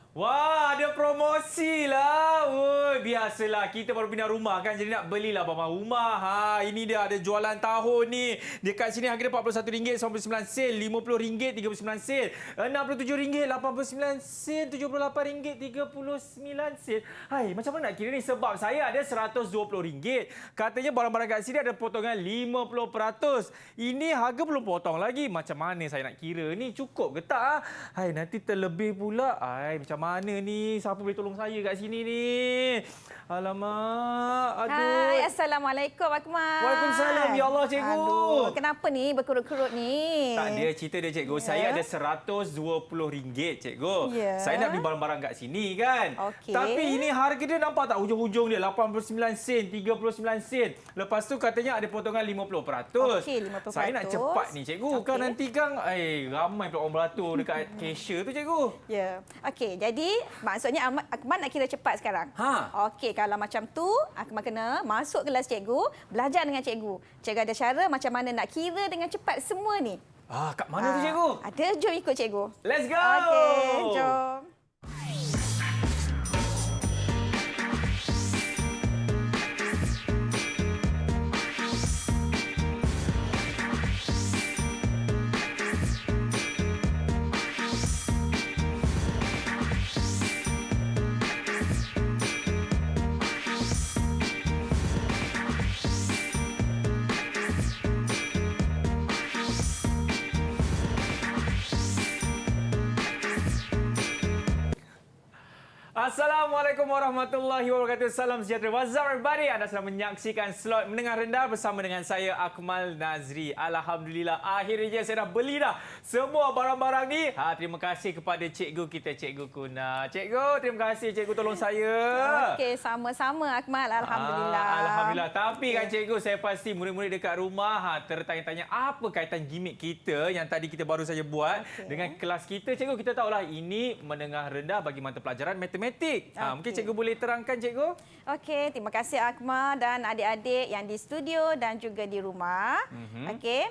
Wah, ada promosi lah. Woi, biasalah kita baru pindah rumah kan, jadi nak belilah barang rumah. Ini dia ada jualan tahun ni. Dekat sini harga dia RM41.99, RM50.39, RM67.89, RM78.39. Hai, macam mana nak kira ni? Sebab saya ada RM120. Katanya barang-barang kat sini ada potongan 50%. Ini harga belum potong lagi. Macam mana saya nak kira ni? Cukup ke tak? Hai, nanti terlebih pula. Hai, macam mana ni? Siapa boleh tolong saya kat sini ni? Alamak, aduh. Hai, Assalamualaikum Akmal. Waalaikumsalam. Ya Allah, cikgu. Aduh, kenapa ni berkerut-kerut ni? Tak ada cerita dia, cikgu. Ya. Saya ada RM120, cikgu. Ya. Saya nak beli barang-barang kat sini kan. Okey. Tapi ini harga dia nampak tak hujung-hujung dia? 89 sen, 39 sen. Lepas tu katanya ada potongan 50%. Okey, 50%. Saya nak cepat ni, cikgu. Kan Okey. nanti kan ramai pula orang beratur dekat cashier tu, cikgu. Ya. Okey, jadi maksudnya Akmal nak kira cepat sekarang. Okey, kalau macam tu Akmal kena masuk kelas cikgu, belajar dengan cikgu. Cikgu ada cara macam mana nak kira dengan cepat semua ni. Kat mana tu, cikgu? Ada, jom ikut cikgu. Let's go! Okey, jom. Assalamualaikum warahmatullahi wabarakatuh. Salam sejahtera. What's up everybody? Anda sedang menyaksikan slot menengah rendah bersama dengan saya Akmal Nazri. Alhamdulillah, akhirnya saya dah beli dah semua barang-barang ni. Terima kasih kepada cikgu kita, Cikgu Kuna. Cikgu, terima kasih cikgu tolong saya. Okey, sama-sama Akmal. Alhamdulillah. Alhamdulillah. Tapi kan cikgu, saya pasti murid-murid dekat rumah tertanya-tanya apa kaitan gimmick kita yang tadi kita baru saja buat dengan kelas kita. Cikgu, kita tahulah ini menengah rendah bagi mata pelajaran matematik. Mungkin cikgu boleh terangkan, cikgu? Okey, terima kasih Akmal dan adik-adik yang di studio dan juga di rumah. Okey.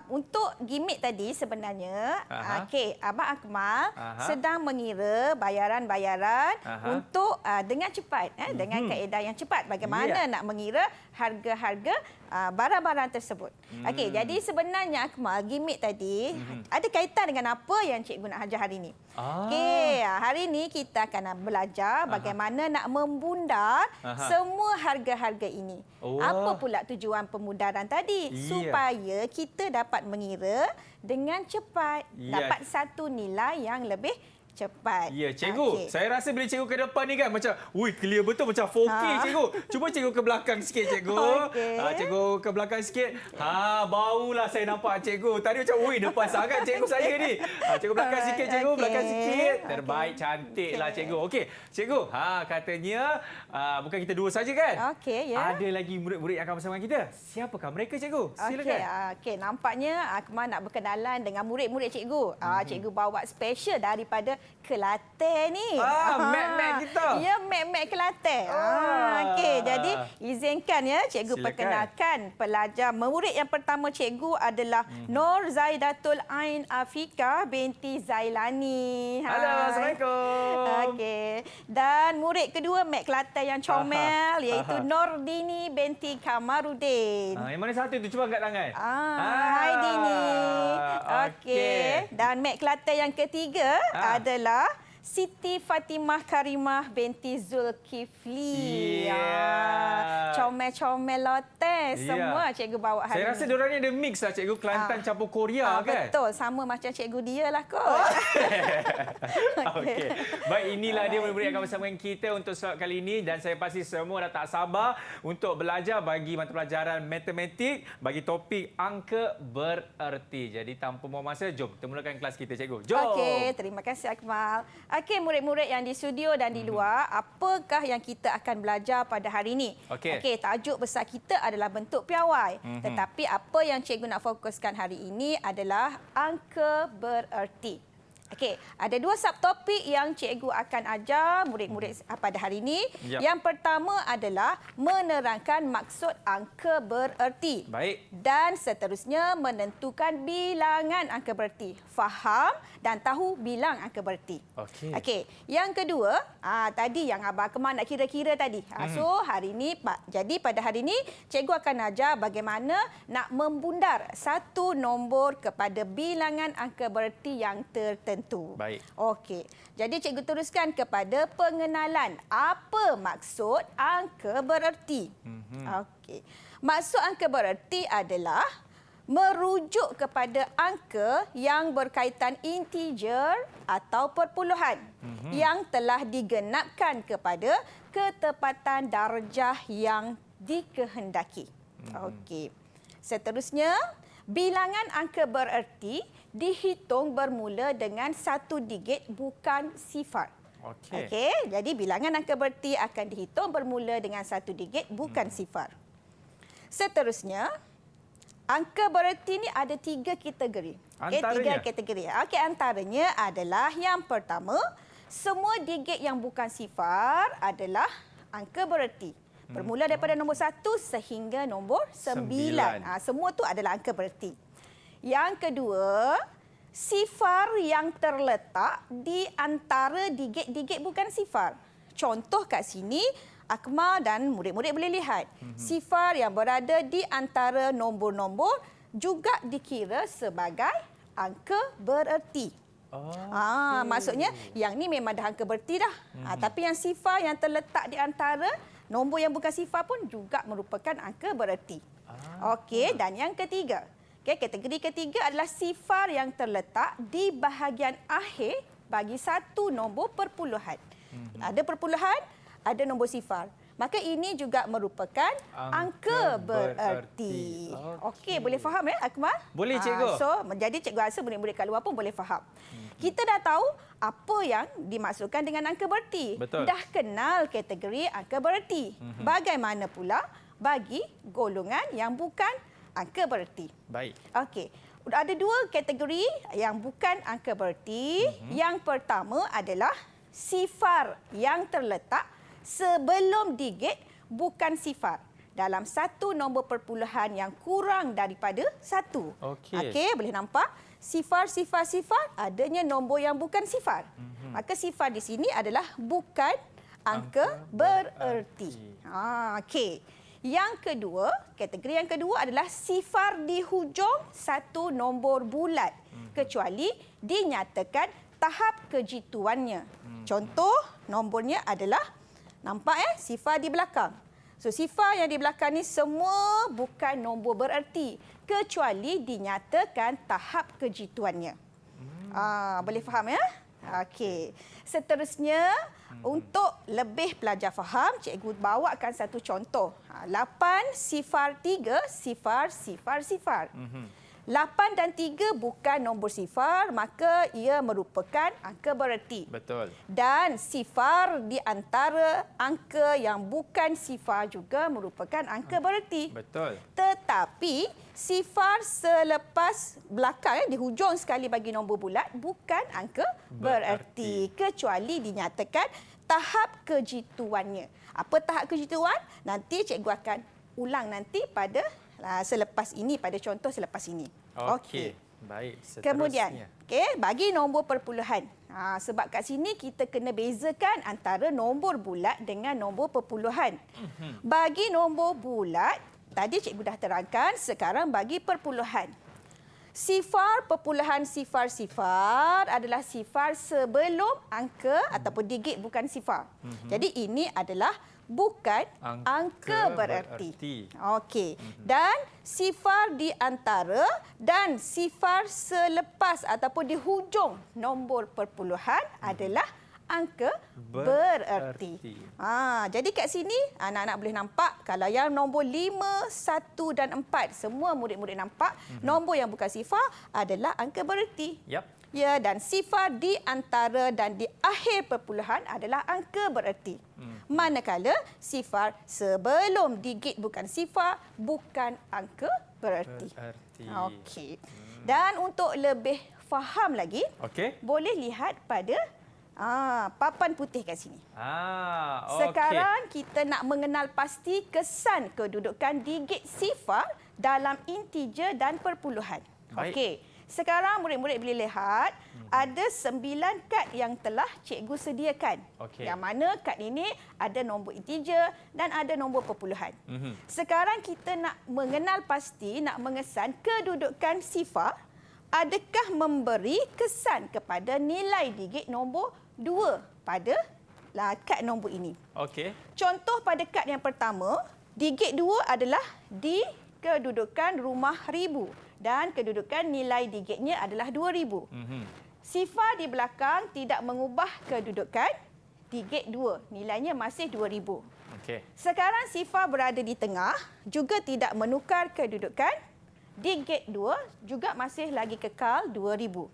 Untuk gimmick tadi sebenarnya, okey, Abang Akmal sedang mengira bayaran-bayaran untuk dengan cepat, dengan kaedah yang cepat. Bagaimana nak mengira harga-harga barang-barang tersebut. Okey, jadi sebenarnya Akmal, gimmick tadi ada kaitan dengan apa yang cikgu nak ajar hari ini. Okey, hari ini kita akan belajar bagaimana nak membundar semua harga-harga ini. Apa pula tujuan pemudaran tadi? Supaya kita dapat mengira dengan cepat, dapat satu nilai yang lebih cepat. Ya, cikgu. Saya rasa bila cikgu ke depan ni kan macam, clear betul macam 4K, cikgu. Cuba cikgu ke belakang sikit, cikgu. Cikgu ke belakang sikit. Barulah saya nampak cikgu. Tadi macam, depan sangat cikgu saya ni. Cikgu belakang sikit, cikgu. Belakang sikit. Terbaik, cantiklah cikgu. Okey, cikgu. Katanya bukan kita dua saja kan? Okey, ya. Ada lagi murid-murid yang akan bersama dengan kita. Siapakah mereka, cikgu? Silakan. Okey, nampaknya Akmal nak berkenalan dengan murid-murid cikgu. Cikgu bawa special daripada Kelantan ni. Mek-mek kita. Ya, mek-mek Kelantan. Okey, jadi izinkan ya cikgu perkenalkan pelajar murid yang pertama cikgu adalah Nur Zaidatul Ain Afika binti Zailani. Halo, Assalamualaikum. Okey. Dan murid kedua mek Kelantan yang comel iaitu Nordini binti Kamarudin. Yang mana satu tu? Cuba angkat tangan. Hai Dini. Okey. Dan mek Kelantan yang ketiga adalah Siti Fatimah Karimah binti Zulkifli. Comel-comel lotes semua cikgu bawa hari Saya rasa diorang ni ada mix lah, cikgu. Kelantan campur Korea kan? Betul. Sama macam cikgu dia lah kot. Okey. Baik, inilah dia murid-murid yang akan bersama dengan kita untuk slot kali ini. Dan saya pasti semua dah tak sabar untuk belajar bagi mata pelajaran matematik, bagi topik angka bererti. Jadi tanpa buang masa, jom kita mulakan kelas kita, cikgu. Jom! Okey, terima kasih Akmal. Okey, murid-murid yang di studio dan di luar, apakah yang kita akan belajar pada hari ini? Okey, tajuk besar kita adalah bentuk piawai. Tetapi apa yang cikgu nak fokuskan hari ini adalah angka bererti. Okey, ada 2 subtopik yang cikgu akan ajar murid-murid pada hari ini. Yap. Yang pertama adalah menerangkan maksud angka bererti. Baik. Dan seterusnya menentukan bilangan angka bererti. Faham dan tahu bilang angka bererti. Okey. Okey, yang kedua, tadi yang Abang Akmal nak kira-kira tadi. So, hari ini jadi pada hari ini cikgu akan ajar bagaimana nak membundar satu nombor kepada bilangan angka bererti yang tertentu. Baik. Okey. Jadi cikgu teruskan kepada pengenalan apa maksud angka bererti. Okey. Maksud angka bererti adalah merujuk kepada angka yang berkaitan integer atau perpuluhan yang telah digenapkan kepada ketepatan darjah yang dikehendaki. Okey. Seterusnya, bilangan angka bererti dihitung bermula dengan 1 digit bukan sifar. Okey. Okey, jadi bilangan angka bererti akan dihitung bermula dengan 1 digit bukan sifar. Seterusnya, angka bererti ini ada 3 kategori. Okey, 3 kategori. Okey, antaranya adalah yang pertama, semua digit yang bukan sifar adalah angka bererti. Bermula daripada nombor 1 sehingga nombor 9. Semua tu adalah angka bererti. Yang kedua, sifar yang terletak di antara digit-digit bukan sifar. Contoh kat sini, Akmal dan murid-murid boleh lihat. Sifar yang berada di antara nombor-nombor juga dikira sebagai angka bererti. Maksudnya yang ni memang dah angka bererti dah. Tapi yang sifar yang terletak di antara nombor yang bukan sifar pun juga merupakan angka bererti. Okey, dan yang ketiga. Okay, kategori ketiga adalah sifar yang terletak di bahagian akhir bagi satu nombor perpuluhan. Ada perpuluhan, ada nombor sifar. Maka ini juga merupakan angka bererti. Okey, boleh faham ya, Akmal? Boleh, cikgu. Jadi cikgu rasa murid-murid kat luar pun boleh faham. Kita dah tahu apa yang dimaksudkan dengan angka bererti. Betul. Dah kenal kategori angka bererti. Bagaimana pula bagi golongan yang bukan angka bererti? Baik. Okey. Ada 2 kategori yang bukan angka bererti. Yang pertama adalah sifar yang terletak sebelum digit bukan sifar dalam satu nombor perpuluhan yang kurang daripada 1. Okey, boleh nampak? Sifar adanya nombor yang bukan sifar. Maka sifar di sini adalah bukan angka bererti. Okey. Yang kedua, kategori yang kedua adalah sifar di hujung satu nombor bulat kecuali dinyatakan tahap kejituannya. Contoh nombornya adalah, nampak sifar di belakang. So sifar yang di belakang ni semua bukan nombor bererti kecuali dinyatakan tahap kejituannya. Boleh faham ya? Okey. Seterusnya, untuk lebih pelajar faham, cikgu bawakan satu contoh. 8 sifar 3 sifar. 8 dan 3 bukan nombor sifar, maka ia merupakan angka bererti. Betul. Dan sifar di antara angka yang bukan sifar juga merupakan angka bererti. Betul. Tetapi sifar selepas belakang di hujung sekali bagi nombor bulat bukan angka bererti kecuali dinyatakan tahap kejituannya. Apa tahap kejituan? Nanti cikgu akan ulang nanti pada selepas ini, pada contoh selepas ini. Okey. Baik, seterusnya. Kemudian, bagi nombor perpuluhan. Sebab kat sini kita kena bezakan antara nombor bulat dengan nombor perpuluhan. Bagi nombor bulat, tadi cikgu dah terangkan, sekarang bagi perpuluhan. Sifar perpuluhan sifar adalah sifar sebelum angka ataupun digit bukan sifar. Jadi ini adalah bukan angka bererti. Okey. Dan sifar di antara dan sifar selepas ataupun di hujung nombor perpuluhan adalah angka bererti. Jadi kat sini anak-anak boleh nampak kalau yang nombor 5, 1 dan 4 semua murid-murid nampak nombor yang bukan sifar adalah angka bererti. Ya, dan sifar di antara dan di akhir perpuluhan adalah angka bererti. Manakala sifar sebelum digit bukan sifar bukan angka bererti. Okey. Dan untuk lebih faham lagi, boleh lihat pada papan putih kat sini. Sekarang kita nak mengenal pasti kesan kedudukan digit sifar dalam integer dan perpuluhan. Okey. Sekarang murid-murid boleh lihat ada 9 kad yang telah cikgu sediakan. Yang mana kad ini ada nombor integer dan ada nombor perpuluhan. Sekarang kita nak mengenal pasti, nak mengesan kedudukan sifar, adakah memberi kesan kepada nilai digit nombor 2 pada kad nombor ini. Contoh pada kad yang pertama, digit 2 adalah di kedudukan rumah ribu. Dan kedudukan nilai digitnya adalah 2,000. Sifar di belakang tidak mengubah kedudukan digit 2. Nilainya masih 2,000. Sekarang sifar berada di tengah, juga tidak menukar kedudukan. Digit 2 juga masih lagi kekal 2,000.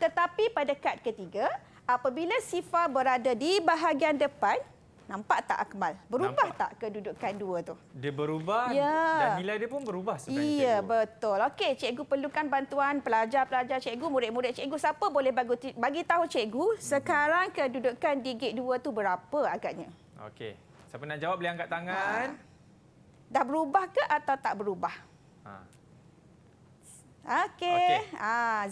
Tetapi pada kad ketiga, apabila sifar berada di bahagian depan, nampak tak Akmal? Berubah tak kedudukan 2 tu? Dia berubah dan nilai dia pun berubah sebenarnya. Betul. Okey, cikgu perlukan bantuan pelajar-pelajar cikgu, murid-murid cikgu. Siapa boleh bagi tahu cikgu sekarang kedudukan digit 2 tu berapa agaknya? Okey. Siapa nak jawab boleh angkat tangan. Dah berubah ke atau tak berubah? Okey.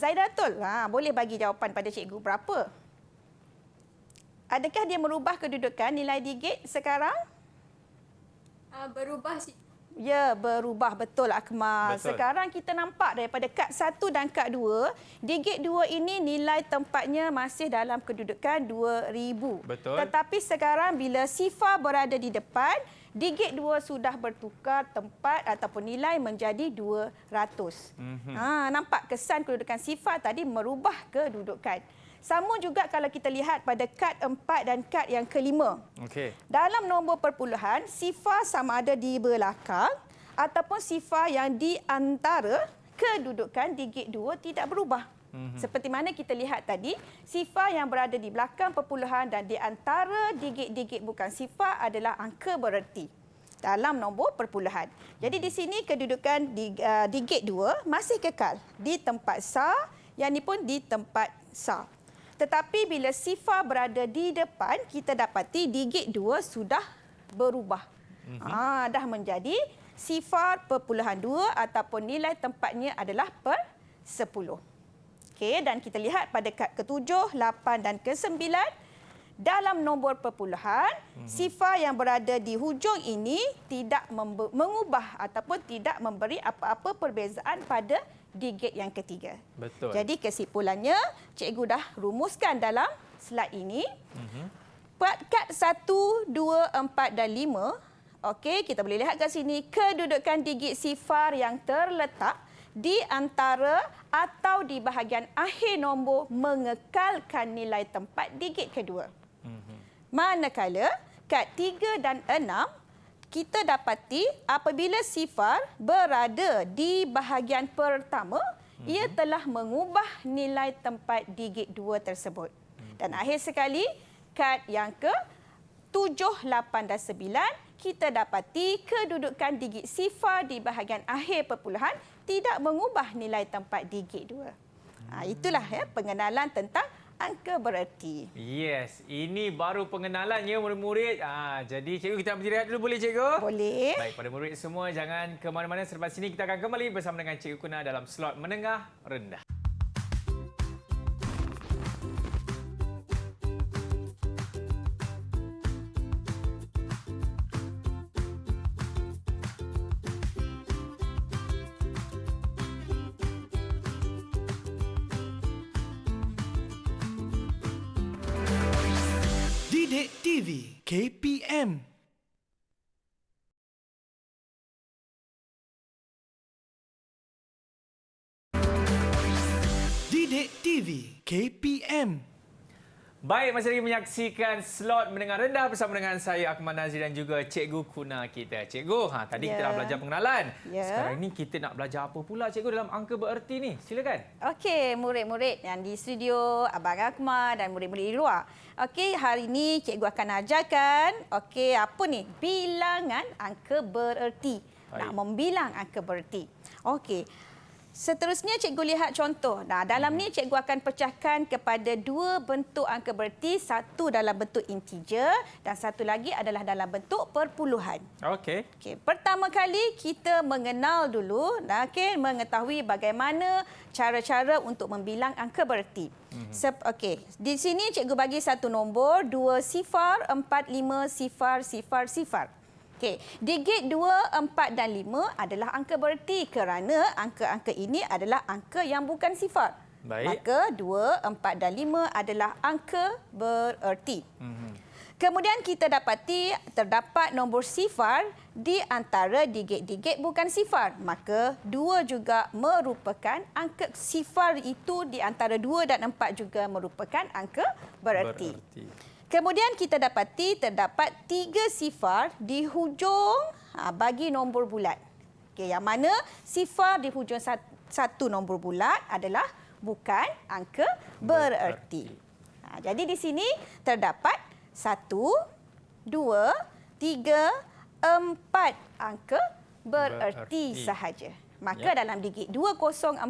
Zaidatul, boleh bagi jawapan pada cikgu berapa? Adakah dia merubah kedudukan nilai digit sekarang? Berubah sih. Ya, berubah. Betul, Akmal. Sekarang kita nampak daripada kad 1 dan kad 2, digit 2 ini nilai tempatnya masih dalam kedudukan 2,000. Tetapi sekarang bila sifar berada di depan, digit 2 sudah bertukar tempat ataupun nilai menjadi 200. Nampak kesan kedudukan sifar tadi merubah kedudukan. Sama juga kalau kita lihat pada kad 4 dan kad yang kelima. Dalam nombor perpuluhan, sifar sama ada di belakang ataupun sifar yang di antara kedudukan digit 2 tidak berubah. Seperti mana kita lihat tadi, sifar yang berada di belakang perpuluhan dan di antara digit-digit bukan sifar adalah angka bererti dalam nombor perpuluhan. Jadi di sini kedudukan digit 2 masih kekal di tempat sar, yang ini pun di tempat sar. Tetapi bila sifar berada di depan, kita dapati digit 2 sudah berubah. Dah menjadi sifar perpuluhan 2 ataupun nilai tempatnya adalah per 10. Dan kita lihat pada kad ke-7, 8 dan ke-9, dalam nombor perpuluhan, sifar yang berada di hujung ini tidak mengubah ataupun tidak memberi apa-apa perbezaan pada digit yang ketiga. Jadi kesimpulannya, cikgu dah rumuskan dalam slide ini. Kad 1, 2, 4 dan 5. Kita boleh lihat kat sini kedudukan digit sifar yang terletak di antara atau di bahagian akhir nombor mengekalkan nilai tempat digit kedua. Manakala kad 3 dan 6, kita dapati apabila sifar berada di bahagian pertama, ia telah mengubah nilai tempat digit 2 tersebut. Dan akhir sekali, kad yang ke-7, 8 dan 9, kita dapati kedudukan digit sifar di bahagian akhir perpuluhan tidak mengubah nilai tempat digit 2. Itulah pengenalan tentang angka bererti. Yes, ini baru pengenalannya murid-murid. Jadi cikgu kita beristirahat dulu boleh cikgu? Boleh. Baik, pada murid semua jangan ke mana-mana, selepas ini kita akan kembali bersama dengan Cikgu Kuna dalam slot menengah rendah. Didik TV KPM. Didik TV KPM. Baik, masih lagi menyaksikan slot menengah rendah bersama dengan saya Akmal Nazir dan juga Cikgu Kuna kita. Cikgu, tadi kita dah belajar pengenalan. Sekarang ini kita nak belajar apa pula Cikgu dalam angka bererti ni? Silakan. Okey, murid-murid yang di studio, Abang Akmal dan murid-murid di luar. Okey, hari ini Cikgu akan ajarkan apa ni? Bilangan angka bererti. Nak membilang angka bererti. Okey. Seterusnya cikgu lihat contoh. Nah, dalam ni cikgu akan pecahkan kepada dua bentuk angka bererti, satu dalam bentuk integer dan satu lagi adalah dalam bentuk perpuluhan. Okey. Okey, pertama kali kita mengenal dulu, mengetahui bagaimana cara-cara untuk membilang angka bererti. Okey, di sini cikgu bagi satu nombor 2 sifar 4 5 sifar sifar sifar. Okey, digit 2, 4 dan 5 adalah angka bererti kerana angka-angka ini adalah angka yang bukan sifar. Baik. Maka 2, 4 dan 5 adalah angka bererti. Kemudian kita dapati terdapat nombor sifar di antara digit-digit bukan sifar. Maka 2 juga merupakan angka sifar itu di antara 2 dan 4 juga merupakan angka bererti. Kemudian kita dapati terdapat 3 sifar di hujung bagi nombor bulat. Okey, yang mana sifar di hujung satu nombor bulat adalah bukan angka bererti. Jadi di sini terdapat 1, 2, 3, 4 angka bererti sahaja. Maka dalam digit 2045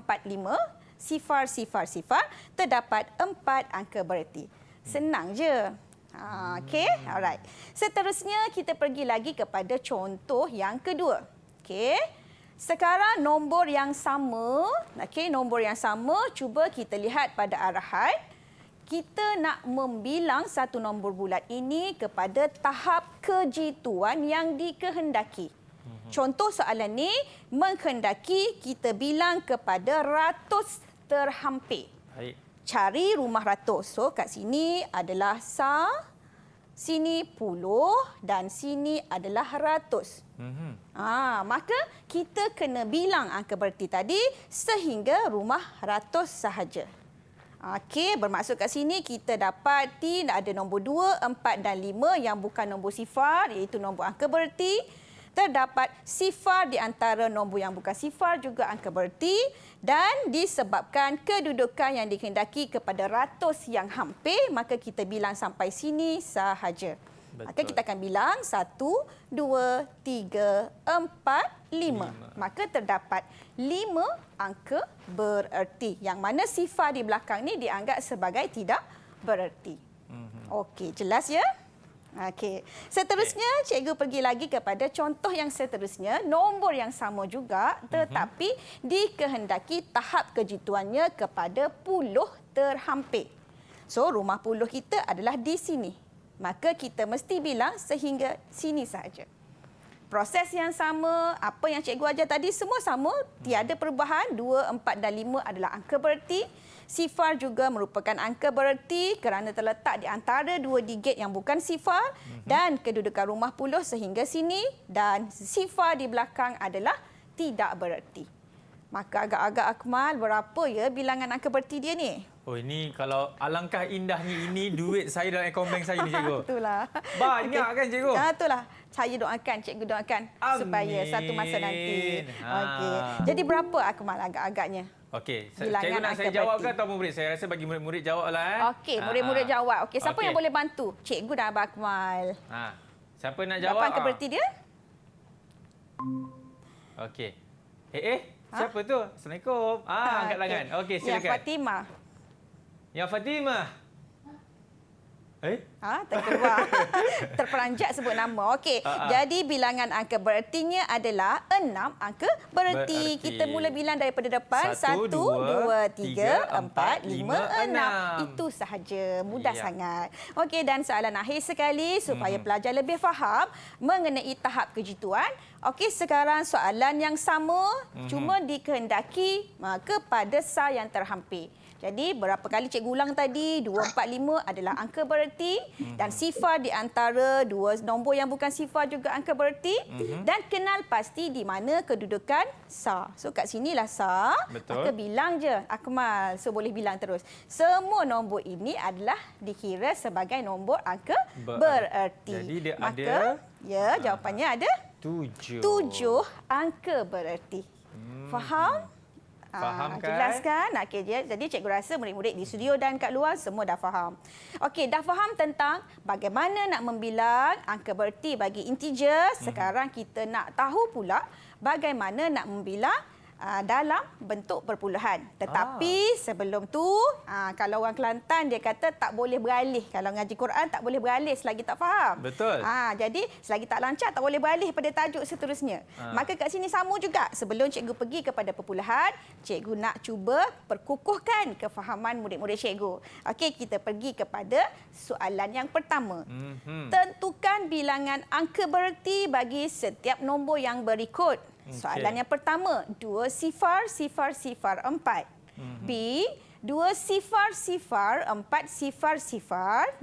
sifar sifar sifar terdapat 4 angka bererti. Senang je. Okey, alright. Seterusnya kita pergi lagi kepada contoh yang kedua. Okey. Sekarang nombor yang sama, nombor yang sama, cuba kita lihat pada arahan. Kita nak membilang satu nombor bulat ini kepada tahap kejituan yang dikehendaki. Contoh soalan ni menghendaki kita bilang kepada ratus terhampir. Baik. Cari rumah ratus. So kat sini adalah sa, sini puluh dan sini adalah ratus. Maka kita kena bilang angka bererti tadi sehingga rumah ratus sahaja. Okey, bermaksud kat sini kita dapati ada nombor 2, 4 dan 5 yang bukan nombor sifar iaitu nombor angka bererti. Terdapat sifar di antara nombor yang bukan sifar juga angka bererti dan disebabkan kedudukan yang dikehendaki kepada ratus yang hampir maka kita bilang sampai sini sahaja. Betul. Maka kita akan bilang 1, 2, 3, 4, 5. Maka terdapat 5 angka bererti yang mana sifar di belakang ni dianggap sebagai tidak bererti. Okey, jelas ya? Okey. Seterusnya, cikgu pergi lagi kepada contoh yang seterusnya. Nombor yang sama juga tetapi dikehendaki tahap kejituannya kepada puluh terhampir. So, rumah puluh kita adalah di sini. Maka kita mesti bilang sehingga sini sahaja. Proses yang sama, apa yang cikgu ajar tadi semua sama. Tiada perubahan. 2, 4 dan 5 adalah angka bererti. Sifar juga merupakan angka bererti kerana terletak di antara dua digit yang bukan sifar dan kedudukan rumah puluh sehingga sini dan sifar di belakang adalah tidak bererti. Maka agak-agak Akmal, berapa ya bilangan angka bererti dia ni? Oh, ini kalau alangkah indahnya ini duit saya dalam akaun bank saya ni, cikgu. Itulah. Banyak kan, cikgu? Itulah. Saya doakan, cikgu doakan supaya satu masa nanti. Okey. Jadi berapa Akmal agak-agaknya? Okey, Bilangan cikgu nak angka saya jawab ke bererti. atau murid? Saya rasa bagi murid-murid jawablah. Okey, murid-murid jawab. Okey, siapa Okey. yang boleh bantu? Cikgu dan Abang Akmal. Siapa nak Berapa jawab? angka bererti dia? Okey. Siapa tu? Assalamualaikum. Angkat tangan. Okey, silakan. Ya, Fatimah. Yang Fatimah. Terkeluar. Terperanjat sebut nama. Okey. Jadi bilangan angka berertinya adalah 6 angka bererti. Kita mula bilang daripada depan. 1, 2, 3, 4, 5, 6. Itu sahaja. Mudah sangat. Okey, dan soalan akhir sekali supaya pelajar lebih faham mengenai tahap kejituan. Okey, sekarang soalan yang sama cuma dikehendaki kepada sa yang terhampir. Jadi berapa kali cikgu ulang tadi? 2, 4, 5 adalah angka bererti dan sifar di antara dua nombor yang bukan sifar juga angka bererti dan kenal pasti di mana kedudukan sa. So kat sinilah sa. Betul. Maka bilang je Akmal. So boleh bilang terus. Semua nombor ini adalah dikira sebagai nombor angka bererti. Jadi dia maka, ya, jawapannya ada 7. 7 angka bererti. Faham? Faham kan? Jelas kan? Okey, jadi cikgu rasa murid-murid di studio dan kat luar semua dah faham. Okey, dah faham tentang bagaimana nak membilang angka bererti bagi integer. Sekarang kita nak tahu pula bagaimana nak membilang dalam bentuk perpuluhan. Tetapi sebelum tu, kalau orang Kelantan dia kata tak boleh beralih. Kalau ngaji Quran tak boleh beralih selagi tak faham. Betul. Jadi selagi tak lancar tak boleh beralih pada tajuk seterusnya. Maka kat sini sama juga. Sebelum cikgu pergi kepada perpuluhan, cikgu nak cuba perkukuhkan kefahaman murid-murid cikgu. Okey, kita pergi kepada soalan yang pertama. Tentukan bilangan angka bererti bagi setiap nombor yang berikut. Soalan yang pertama, 200004. B, 200400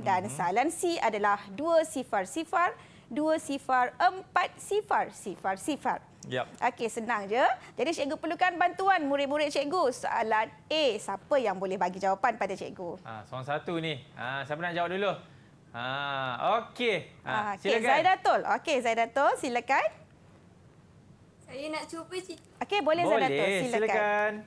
dan soalan C adalah 2004000. Yap. Okey, senang je. Jadi cikgu perlukan bantuan murid-murid cikgu. Soalan A, siapa yang boleh bagi jawapan pada cikgu? Soalan satu ni. Siapa nak jawab dulu? Okey. Okey, Silakan. Zaidatul. Okey, Zaidatul, silakan. Saya nak cuba Okey, boleh Zaidatul, silakan.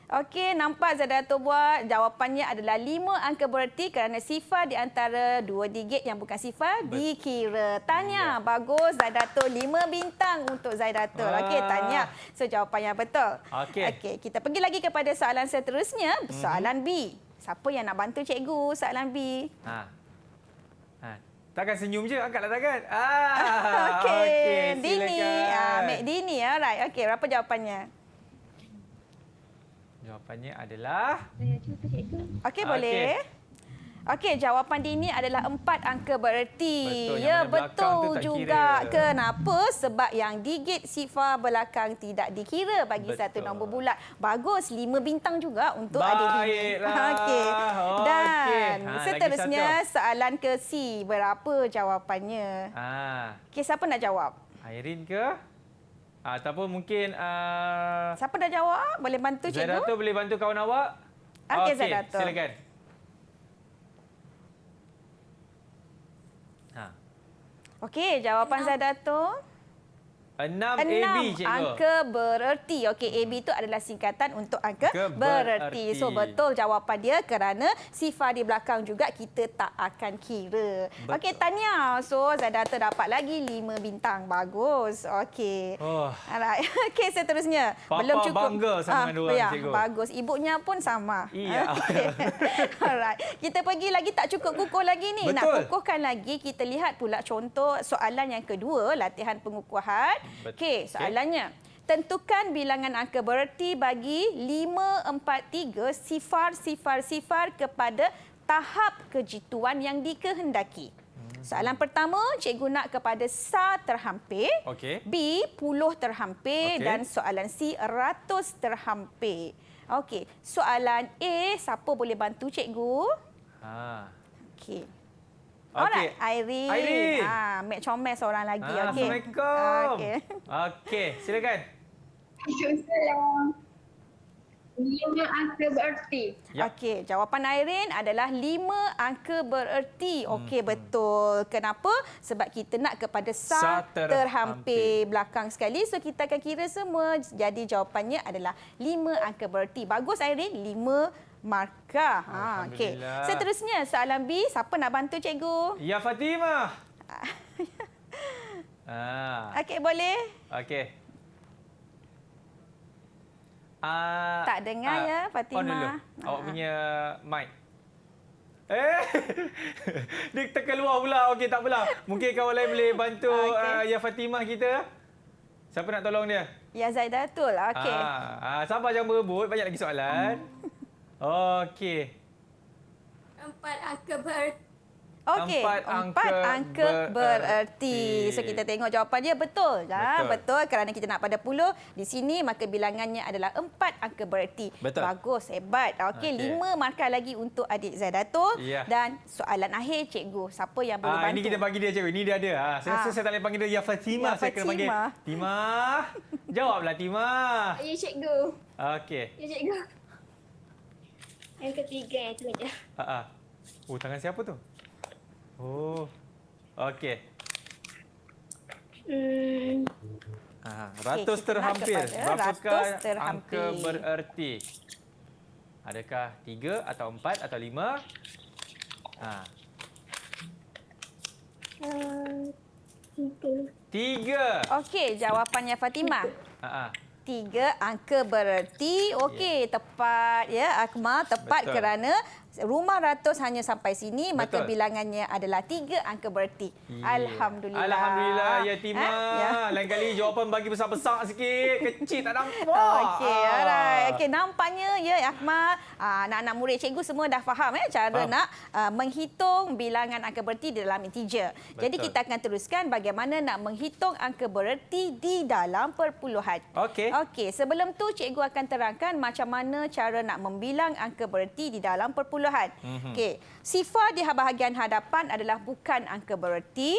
Okey, nampak Zaidatul buat jawapannya adalah 5 angka bererti kerana sifar di antara 2 digit yang bukan sifar dikira. Tanya, bagus Zaidatul, 5 bintang untuk Zaidatul. Okey, tanya. So jawapan yang betul. Okey, kita pergi lagi kepada soalan seterusnya, soalan B. Siapa yang nak bantu cikgu soalan B? Takkan senyum je, angkatlah tangan. Okey, Dini. Silakan. Mek Dini, alright. Okey, berapa jawapannya? Jawapannya adalah... Saya cuba cikgu. Okey, boleh. Okey, jawapan Dini adalah 4 angka bererti. Betul, Ya, yang mana belakang betul tu tak juga. kira. Kenapa? Sebab yang digit sifar belakang tidak dikira bagi satu nombor bulat. Bagus, 5 bintang juga untuk adik Dini. Baiklah. Okey. Dan Lagi seterusnya satu. soalan ke C. Berapa jawapannya? Okey, siapa nak jawab? Airin ke? Ataupun mungkin... Siapa dah jawab? Boleh bantu cikgu? Zaidatul boleh bantu kawan awak? Okey, Zaidatul. Silakan. Okey, jawapan Zaidatul. 6 AB, cikgu. Angka bererti. Okey, AB itu adalah singkatan untuk angka bererti. So, betul jawapan dia kerana sifar di belakang juga kita tak akan kira. Okey, tanya. So, Zaidatul dapat lagi 5 bintang. Bagus. Okey. Alright. Okey, seterusnya. Papa belum cukup. bangga sama dengan diorang, cikgu. Bagus. Ibunya pun sama. Iya. Okay. Alright. Kita pergi lagi, tak cukup kukuh lagi ni. Betul. Nak kukuhkan lagi, kita lihat pula contoh soalan yang kedua, latihan pengukuhan. Okey, soalannya. Tentukan bilangan angka bererti bagi 5430000 kepada tahap kejituan yang dikehendaki. Soalan pertama, cikgu nak kepada sa terhampir, B, puluh terhampir dan soalan C, ratus terhampir. Okey, soalan A, siapa boleh bantu cikgu? Okey. Alright, Airin. Mek comel seorang lagi. Okey. Assalamualaikum. Okey, silakan. Waalaikumsalam. 5 angka bererti. Okey, jawapan Airin adalah 5 angka bererti. Okey, betul. Kenapa? Sebab kita nak kepada sa terhampir belakang sekali. So, kita akan kira semua. Jadi, jawapannya adalah 5 angka bererti. Bagus, Airin. 5 markah. Okey. Seterusnya, soalan B. Siapa nak bantu cikgu? Ya, Fatimah. Okey, boleh? Okey. Tak dengar ya, Fatimah. On dulu. Awak punya mic. Dia terkeluar pula. Okey, tak apalah. Mungkin kawan lain boleh bantu Ya Fatimah kita. Siapa nak tolong dia? Ya, Zaidatul. Okey. Sabar, jangan berebut. Banyak lagi soalan. Okey. 4 angka bererti. Okey, 4 angka bererti. So, kita tengok jawapan dia betul. Betul. Kerana kita nak pada puluh di sini, maka bilangannya adalah 4 angka bererti. Betul. Bagus, hebat. Okey, 5 markah lagi untuk adik Zaidatul. Dan soalan akhir, cikgu. Siapa yang boleh bantu? Ini kita bagi dia, cikgu. Ini dia ada. Saya rasa saya tak boleh panggil dia Ya Fatimah. Saya kena panggil Timah. Jawablah, Timah. Ya, cikgu. Okey. Ya, cikgu. Yang ketiga itu saja. Tangan siapa tu? Okey. Ratus terhampir. Berapakah angka bererti? Adakah 3 atau 4 atau 5? 3. 3. Okey, jawapannya Fatimah. 3 angka bererti. Okey, tepat ya Akmal, tepat. Betul. Kerana rumah ratus hanya sampai sini, maka Betul. bilangannya adalah 3 angka bererti. Ya. Alhamdulillah. Alhamdulillah Yatimah. Ya. Lain kali jawapan bagi besar-besar sikit. Kecil tak nampak. Okey, alright. Okey, nampaknya ya Akmal, anak-anak murid cikgu semua dah faham cara Faham. nak menghitung bilangan angka bererti di dalam integer. Jadi Betul. kita akan teruskan bagaimana nak menghitung angka bererti di dalam perpuluhan. Okey. Okey, sebelum tu cikgu akan terangkan macam mana cara nak membilang angka bererti di dalam perpuluhan. Okey, sifar di bahagian hadapan adalah bukan angka bererti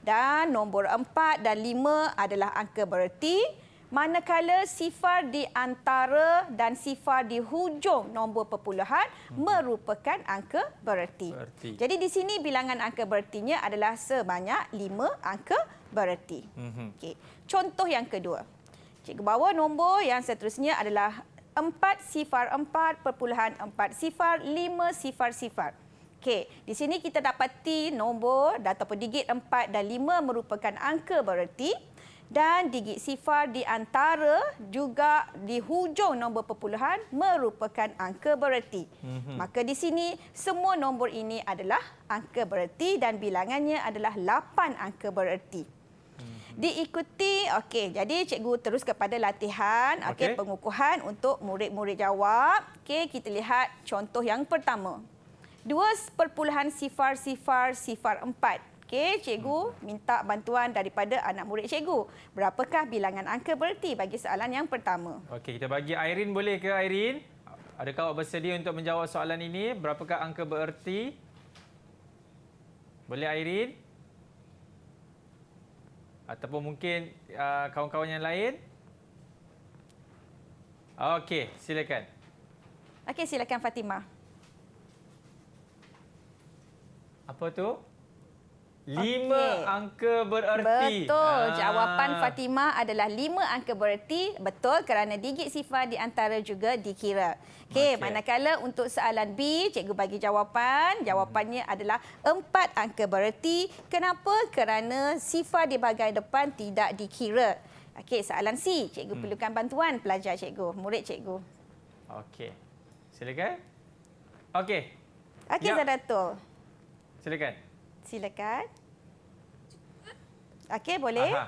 dan nombor 4 dan 5 adalah angka bererti. Manakala sifar di antara dan sifar di hujung nombor perpuluhan merupakan angka bererti. Jadi di sini bilangan angka berertinya adalah sebanyak 5 angka bererti. Okey. Contoh yang kedua. Cikgu bawa nombor yang seterusnya adalah 404.4 Okey, di sini kita dapati nombor ataupun digit 4 dan 5 merupakan angka bererti dan digit sifar di antara juga di hujung nombor perpuluhan merupakan angka bererti. Maka di sini semua nombor ini adalah angka bererti dan bilangannya adalah 8 angka bererti. Diikuti, okey, jadi cikgu terus kepada latihan, okey, pengukuhan untuk murid-murid jawab. Okey, kita lihat contoh yang pertama. 2.004. Okey, cikgu minta bantuan daripada anak murid cikgu. Berapakah bilangan angka bererti bagi soalan yang pertama? Okey, kita bagi Airin, boleh ke Airin? Adakah awak bersedia untuk menjawab soalan ini? Berapakah angka bererti? Boleh Airin? Ataupun mungkin kawan-kawan yang lain? Okey, silakan. Okey, silakan Fatimah. Apa tu? 5 Okey. angka bererti. Betul. Jawapan Fatimah adalah 5 angka bererti. Betul kerana digit sifar di antara juga dikira. Okey, manakala untuk soalan B, cikgu bagi jawapan. Jawapannya adalah 4 angka bererti. Kenapa? Kerana sifar di bahagian depan tidak dikira. Okey, soalan C, cikgu perlukan bantuan pelajar cikgu, murid cikgu. Okey. Silakan. Okey. Okey, Ya. Zadatul. Silakan. Silakan. Okey, boleh? Aha.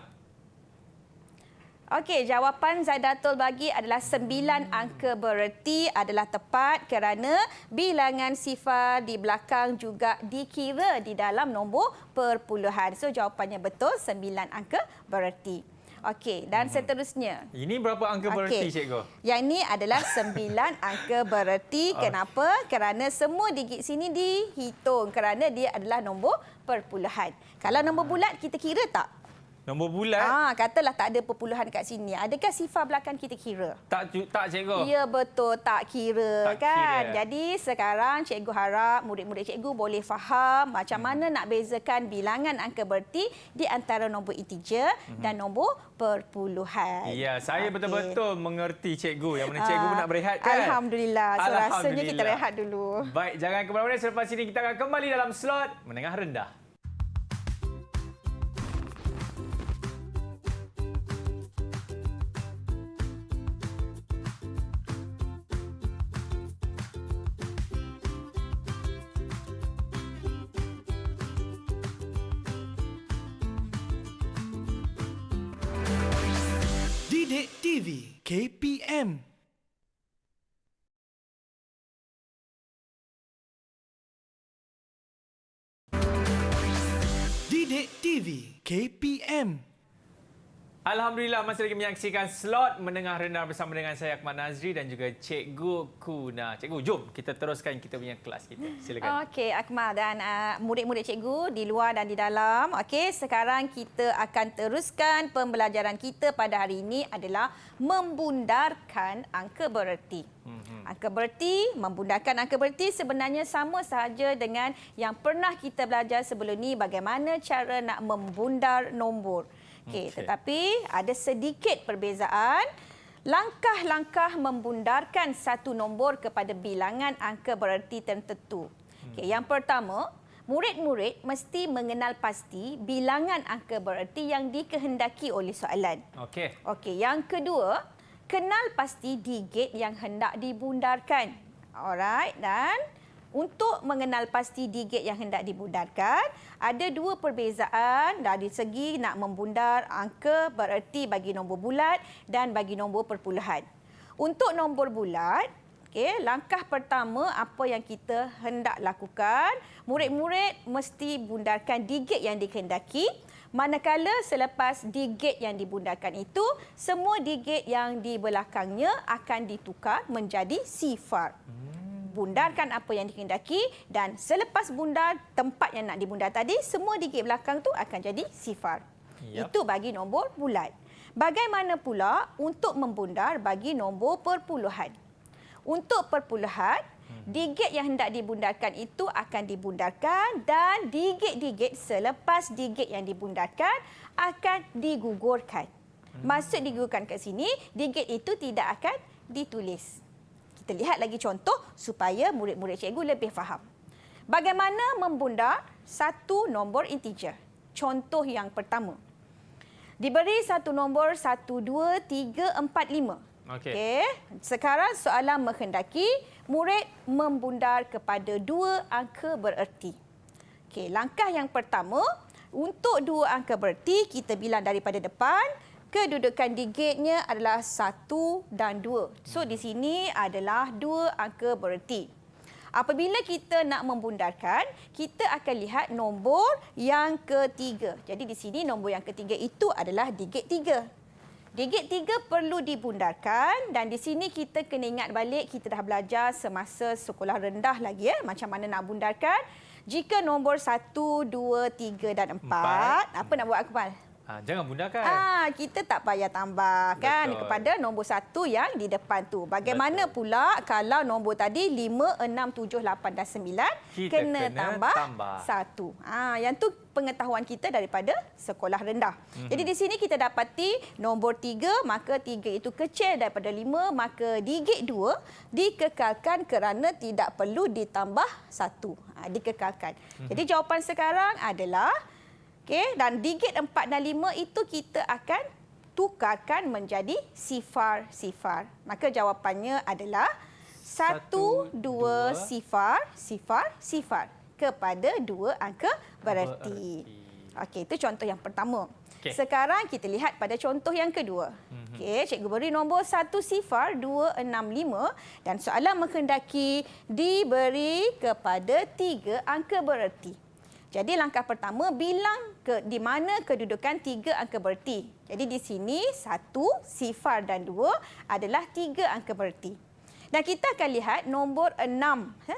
Okey, jawapan Zaidatul bagi adalah 9 angka bererti adalah tepat kerana bilangan sifar di belakang juga dikira di dalam nombor perpuluhan. So, jawapannya betul, 9 angka bererti. Okey, dan seterusnya. Ini berapa angka bererti, cikgu? Yang ini adalah 9 angka bererti. Kenapa? Kerana semua digit sini dihitung kerana dia adalah nombor perpuluhan. Kalau nombor bulat, kita kira tak? Nombor bulat? Katalah tak ada perpuluhan kat sini. Adakah sifar belakang kita kira? Tak, cikgu. Ya, betul. Tak kira, Tak kan? kira. Jadi sekarang cikgu harap murid-murid cikgu boleh faham macam mana nak bezakan bilangan angka bererti di antara nombor integer dan nombor perpuluhan. Ya, saya betul-betul mengerti cikgu. Yang mana cikgu pun nak berehat, kan? Alhamdulillah. So, rasanya kita rehat dulu. Baik, jangan ke mana-mana. Selepas ini kita akan kembali dalam slot Menengah Rendah. Didik TV KPM. Didik TV KPM. Alhamdulillah, masih lagi menyaksikan slot Menengah Rendah bersama dengan saya Akmal Nazri dan juga Cikgu Kuna. Cikgu, jom kita teruskan kita punya kelas kita. Silakan. Okey, Akmal dan murid-murid cikgu di luar dan di dalam. Okey, sekarang kita akan teruskan pembelajaran kita pada hari ini adalah membundarkan angka bererti. Angka bererti, membundarkan angka bererti sebenarnya sama sahaja dengan yang pernah kita belajar sebelum ni, bagaimana cara nak membundar nombor. Okey, tetapi ada sedikit perbezaan. Langkah-langkah membundarkan satu nombor kepada bilangan angka bererti tertentu. Okey, yang pertama, murid-murid mesti mengenal pasti bilangan angka bererti yang dikehendaki oleh soalan. Okey. Okey, yang kedua, kenal pasti digit yang hendak dibundarkan. Alright, dan untuk mengenal pasti digit yang hendak dibundarkan, ada dua perbezaan dari segi nak membundar angka bererti bagi nombor bulat dan bagi nombor perpuluhan. Untuk nombor bulat, langkah pertama apa yang kita hendak lakukan, murid-murid mesti bundarkan digit yang dikehendaki, manakala selepas digit yang dibundarkan itu, semua digit yang di belakangnya akan ditukar menjadi sifar. Bundarkan apa yang dikehendaki dan selepas bundar tempat yang nak dibundar tadi, semua digit belakang tu akan jadi sifar. Yap. Itu bagi nombor bulat. Bagaimana pula untuk membundar bagi nombor perpuluhan? Untuk perpuluhan, digit yang hendak dibundarkan itu akan dibundarkan dan digit-digit selepas digit yang dibundarkan akan digugurkan. Maksud digugurkan kat sini, digit itu tidak akan ditulis. Kita lihat lagi contoh supaya murid-murid cikgu lebih faham. Bagaimana membundar satu nombor integer? Contoh yang pertama. Diberi satu nombor 1, 2, 3, 4, 5. Okey. Sekarang soalan menghendaki murid membundar kepada dua angka bererti. Okey, langkah yang pertama, untuk dua angka bererti kita bilang daripada depan, kedudukan digitnya adalah 1 dan 2. So di sini adalah dua angka bererti. Apabila kita nak membundarkan, kita akan lihat nombor yang ketiga. Jadi di sini nombor yang ketiga itu adalah digit 3. Digit 3 perlu dibundarkan dan di sini kita kena ingat balik kita dah belajar semasa sekolah rendah lagi macam mana nak bundarkan. Jika nombor 1, 2, 3 dan 4, apa nak buat Akmal? Jangan bundarkan. Kita tak payah tambah kan kepada nombor 1 yang di depan tu. Bagaimana pula kalau nombor tadi 5, 6, 7, 8 dan 9 kena tambah 1. Yang tu pengetahuan kita daripada sekolah rendah. Jadi di sini kita dapati nombor 3, maka 3 itu kecil daripada 5, maka digit 2 dikekalkan kerana tidak perlu ditambah 1. Dikekalkan. Jadi jawapan sekarang adalah dan digit 4 dan 5 itu kita akan tukarkan menjadi sifar-sifar. Maka jawapannya adalah 1, 2 sifar, sifar, sifar kepada dua angka bererti. Okey, itu contoh yang pertama. Sekarang kita lihat pada contoh yang kedua. Cikgu beri nombor 1 sifar, 2, 6, 5 dan soalan menghendaki diberi kepada 3 angka bererti. Jadi langkah pertama, bilang di mana kedudukan 3 angka bererti. Jadi di sini 1, sifar dan 2 adalah 3 angka bererti. Dan kita akan lihat nombor 6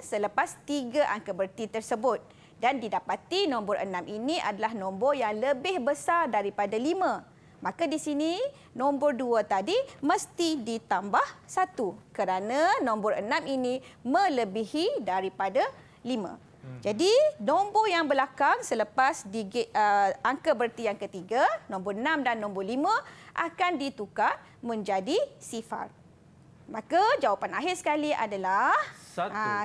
selepas 3 angka bererti tersebut. Dan didapati nombor 6 ini adalah nombor yang lebih besar daripada 5. Maka di sini nombor 2 tadi mesti ditambah 1 kerana nombor 6 ini melebihi daripada 5. Jadi, nombor yang belakang selepas digit angka bererti yang ketiga, nombor 6 dan nombor 5 akan ditukar menjadi sifar. Maka jawapan akhir sekali adalah 1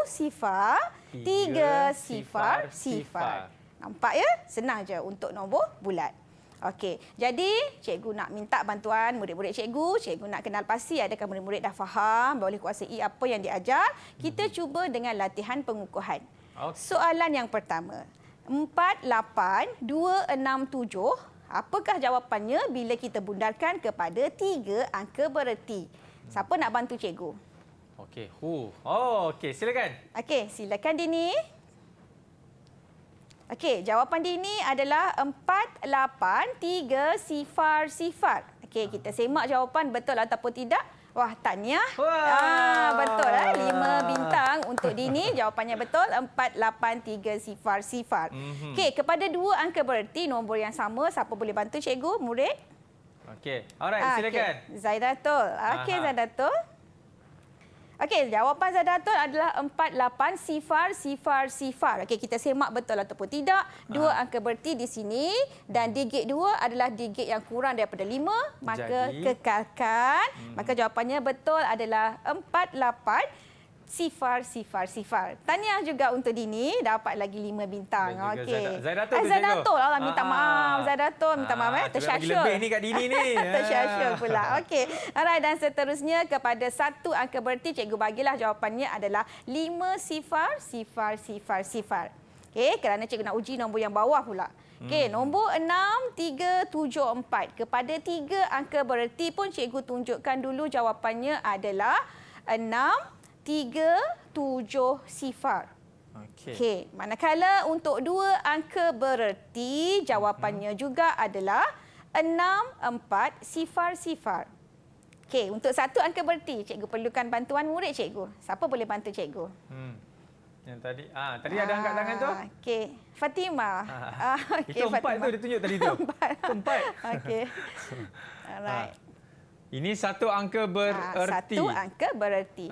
sifar, 3 sifar, sifar. Nampak ya? Senang je untuk nombor bulat. Okey, jadi cikgu nak minta bantuan murid-murid cikgu. Cikgu nak kenal pasti adakah murid-murid dah faham, boleh kuasai apa yang diajar. Kita cuba dengan latihan pengukuhan. Soalan yang pertama. 4, 8, 2, 6, 7. Apakah jawapannya bila kita bundarkan kepada 3 angka bererti? Siapa nak bantu cikgu? Okey. Okey, silakan. Okey, silakan Dini. Okey, jawapan Dini adalah 4, 8, 3, sifar, sifar. Okey, kita semak jawapan betul ataupun tidak. Wah, tahniah. Betul. 5 bintang untuk Dini. Jawapannya betul. 4, 8, 3, sifar, sifar. Okey, kepada 2 angka bererti, nombor yang sama. Siapa boleh bantu cikgu, murid? Okey, alright, silakan. Okay. Zaidatul. Okey, Zaidatul. Okey, jawapan Zaidatul adalah 4, 8, sifar, sifar, sifar. Okey, kita semak betul ataupun tidak. 2 angka bererti di sini dan digit 2 adalah digit yang kurang daripada 5. Maka kekalkan. Maka jawapannya betul adalah 4, 8, sifar, sifar, sifar. Tahniah juga untuk Dini, dapat lagi 5 bintang. Dan juga Okey. Zaidatul tu, Zaidatul. cikgu. Allah minta maaf. Zaidatul minta maaf. Cuba bagi Tersyasyu. lebih ni kat Dini ni. Tersyasyu pula. Okey. Alright, dan seterusnya kepada satu angka berti, cikgu bagilah jawapannya adalah 5 sifar, sifar, sifar, sifar. Okey, kerana cikgu nak uji nombor yang bawah pula. Okey, nombor 6, 3, 7, 4. Kepada 3 angka bererti pun cikgu tunjukkan dulu jawapannya adalah 6, 3, 7, sifar. Okey, manakala untuk 2 angka bererti, jawapannya juga adalah 6, 4, sifar, sifar. Okey, untuk satu angka bererti, cikgu perlukan bantuan murid cikgu. Siapa boleh bantu cikgu? Yang tadi ada angkat tangan tu? Okey, Fatimah. Okey, Itu 4 tu dia tunjuk tadi tu. 4. Okey. Alright. Ini satu angka bererti. Satu angka bererti.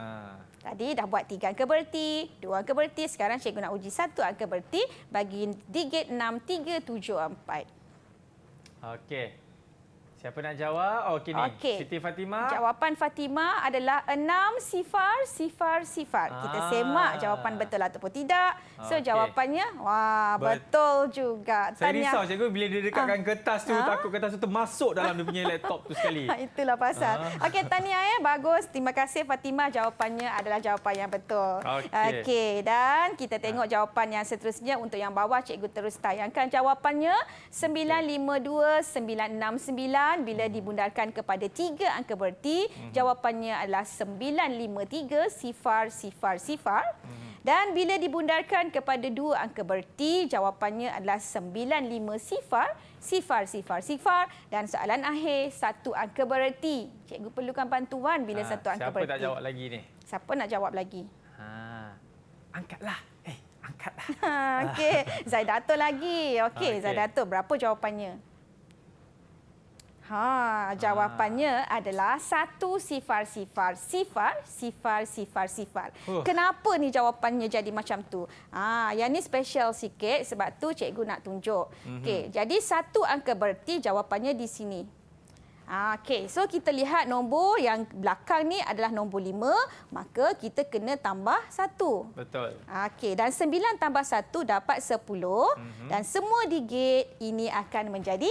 Tadi dah buat 3 angka bererti, 2 angka bererti. Sekarang cikgu nak uji satu angka bererti bagi digit 6, 3, 7, 4. Okey. Siapa nak jawab? Okey ni. Okey. Siti Fatimah. Jawapan Fatimah adalah 6 sifar, sifar, sifar. Kita semak jawapan betul ataupun tidak. So Okey. jawapannya, betul juga. Saya risau cikgu bila dia dekatkan kertas tu, takut kertas tu termasuk dalam dia punya laptop tu sekali. Itulah pasal. Okey, tahniah bagus. Terima kasih Fatimah, jawapannya adalah jawapan yang betul. Okey, dan kita tengok jawapan yang seterusnya untuk yang bawah, cikgu terus tayangkan jawapannya 952 969 bila dibundarkan kepada 3 angka berti, jawapannya adalah 953 sifar, sifar, sifar. Dan bila dibundarkan kepada 2 angka berti, jawapannya adalah 95 sifar, sifar, sifar, sifar. Dan soalan akhir, 1 angka bererti. Cikgu perlukan bantuan bila 1 angka bererti. Siapa tak jawab lagi ni? Siapa nak jawab lagi? Angkatlah. Angkatlah. Okey, Zaidatul lagi. Okey, Zaidatul, berapa jawapannya? Jawapannya adalah 1 sifar, sifar, sifar, sifar, sifar, sifar. Kenapa ni jawapannya jadi macam tu? Yang ni special sikit sebab tu cikgu nak tunjuk. Okey, jadi 1 angka berti jawapannya di sini. Okey, so kita lihat nombor yang belakang ni adalah nombor 5, maka kita kena tambah 1. Betul. Okey, dan 9 tambah 1 dapat 10 dan semua digit ini akan menjadi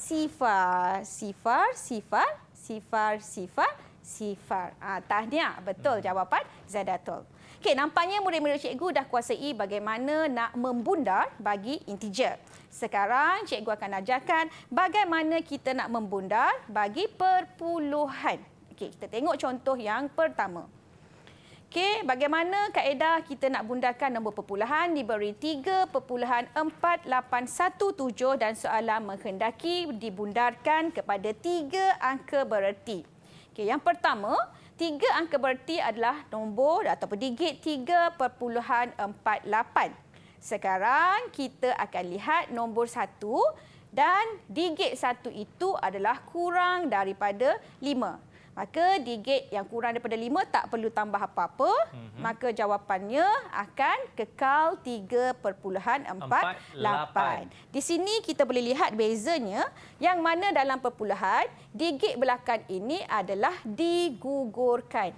sifar, sifar, sifar, sifar, sifar, sifar. Tahniah, betul jawapan Zaidatul. Okey, nampaknya murid-murid cikgu dah kuasai bagaimana nak membundar bagi integer. Sekarang cikgu akan ajarkan bagaimana kita nak membundar bagi perpuluhan. Okey, kita tengok contoh yang pertama. Okey, bagaimana kaedah kita nak bundarkan nombor perpuluhan diberi 3.4817 dan soalan menghendaki dibundarkan kepada 3 angka bererti. Okey, yang pertama, 3 angka bererti adalah nombor ataupun digit 3.48. Sekarang kita akan lihat nombor 1 dan digit 1 itu adalah kurang daripada 5. Maka digit yang kurang daripada 5 tak perlu tambah apa-apa. Maka jawapannya akan kekal 3.48. Di sini kita boleh lihat bezanya yang mana dalam perpuluhan digit belakang ini adalah digugurkan.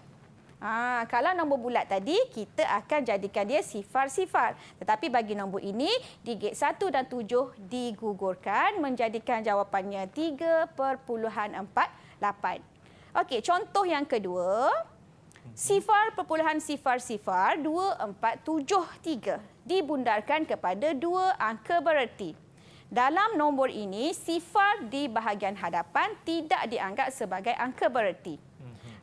Kalau nombor bulat tadi, kita akan jadikan dia sifar-sifar. Tetapi bagi nombor ini, digit 1 dan 7 digugurkan menjadikan jawapannya 3.48. Okey, contoh yang kedua. Sifar perpuluhan sifar-sifar 2473 dibundarkan kepada 2 angka bererti. Dalam nombor ini, sifar di bahagian hadapan tidak dianggap sebagai angka bererti.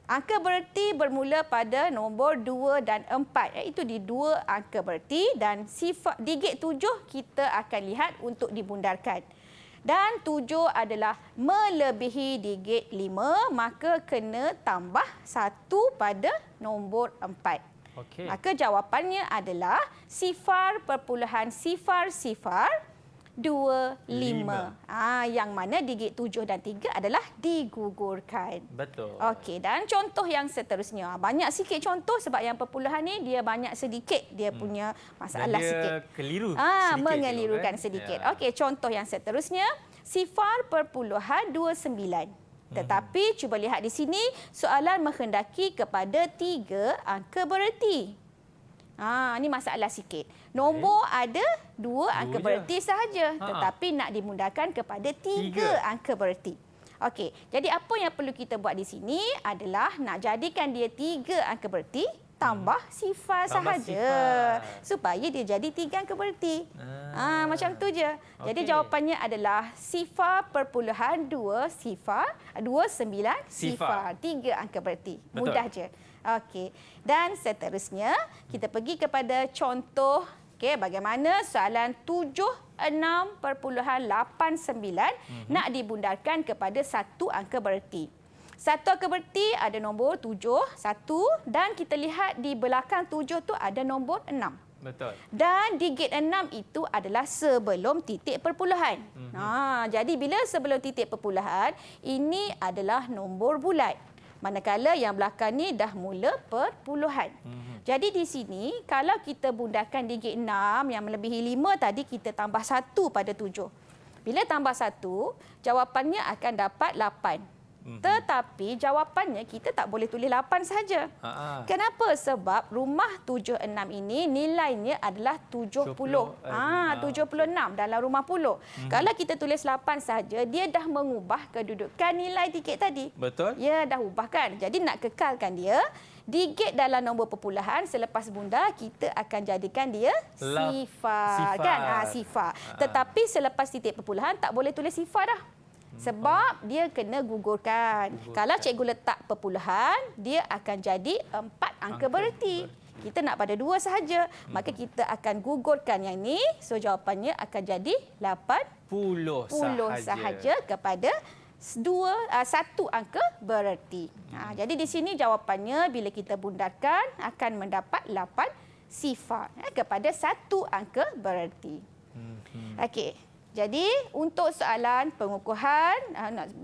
Angka bererti bermula pada nombor 2 dan 4, iaitu di 2 angka bererti dan sifar digit 7 kita akan lihat untuk dibundarkan. Dan 7 adalah melebihi digit 5, maka kena tambah 1 pada nombor 4. Okey. Maka jawapannya adalah sifar perpuluhan sifar-sifar 25. Yang mana digit 7 dan 3 adalah digugurkan. Betul. Okey, dan contoh yang seterusnya. Banyak sikit contoh sebab yang perpuluhan ni dia banyak sedikit. Dia punya masalah dan dia sikit. Keliru sedikit. Mengelirukan sedikit. Okey, contoh yang seterusnya. Sifar perpuluhan 29. Tetapi cuba lihat di sini, soalan menghendaki kepada 3 angka bererti. Ini masalah sikit. Nombor ada 2 angka je. bererti sahaja, tetapi nak dimudahkan kepada 3 angka bererti. Okey, jadi apa yang perlu kita buat di sini adalah nak jadikan dia 3 angka bererti tambah sifar Tambah sahaja sifar. supaya dia jadi 3 angka bererti. Macam tu je. Jadi Okey. jawapannya adalah sifar perpuluhan 2 sifar 29 sifar 3 angka bererti. Betul. Mudah je. Okey. Dan seterusnya kita pergi kepada contoh bagaimana soalan 76.89 nak dibundarkan kepada 1 angka bererti. 1 angka bererti ada nombor 7, 1 dan kita lihat di belakang 7 tu ada nombor 6. Betul. Dan digit 6 itu adalah sebelum titik perpuluhan. Jadi bila sebelum titik perpuluhan, ini adalah nombor bulat. Manakala yang belakang ni dah mula perpuluhan. Jadi di sini, kalau kita bundarkan digit 6 yang melebihi 5 tadi, kita tambah 1 pada 7. Bila tambah 1, jawapannya akan dapat 8. Tetapi jawapannya kita tak boleh tulis 8 saja. Kenapa? Sebab rumah 76 ini nilainya adalah 70. 76 dalam rumah puluh. Kalau kita tulis 8 saja, dia dah mengubah kedudukan nilai digit tadi. Betul. Ya, dah ubahkan. Jadi nak kekalkan dia, digit dalam nombor perpuluhan selepas bundar kita akan jadikan dia sifar. Kan? Sifar. Tetapi selepas titik perpuluhan tak boleh tulis sifar dah. Sebab dia kena gugurkan. Kalau cikgu letak perpuluhan, dia akan jadi 4 angka bererti. Kita nak pada 2 sahaja. Maka kita akan gugurkan yang ni. So jawapannya akan jadi 80 sahaja kepada 1 angka bererti. Jadi di sini jawapannya bila kita bundarkan akan mendapat 8 sifar kepada 1 angka bererti. Okey. Jadi untuk soalan pengukuhan,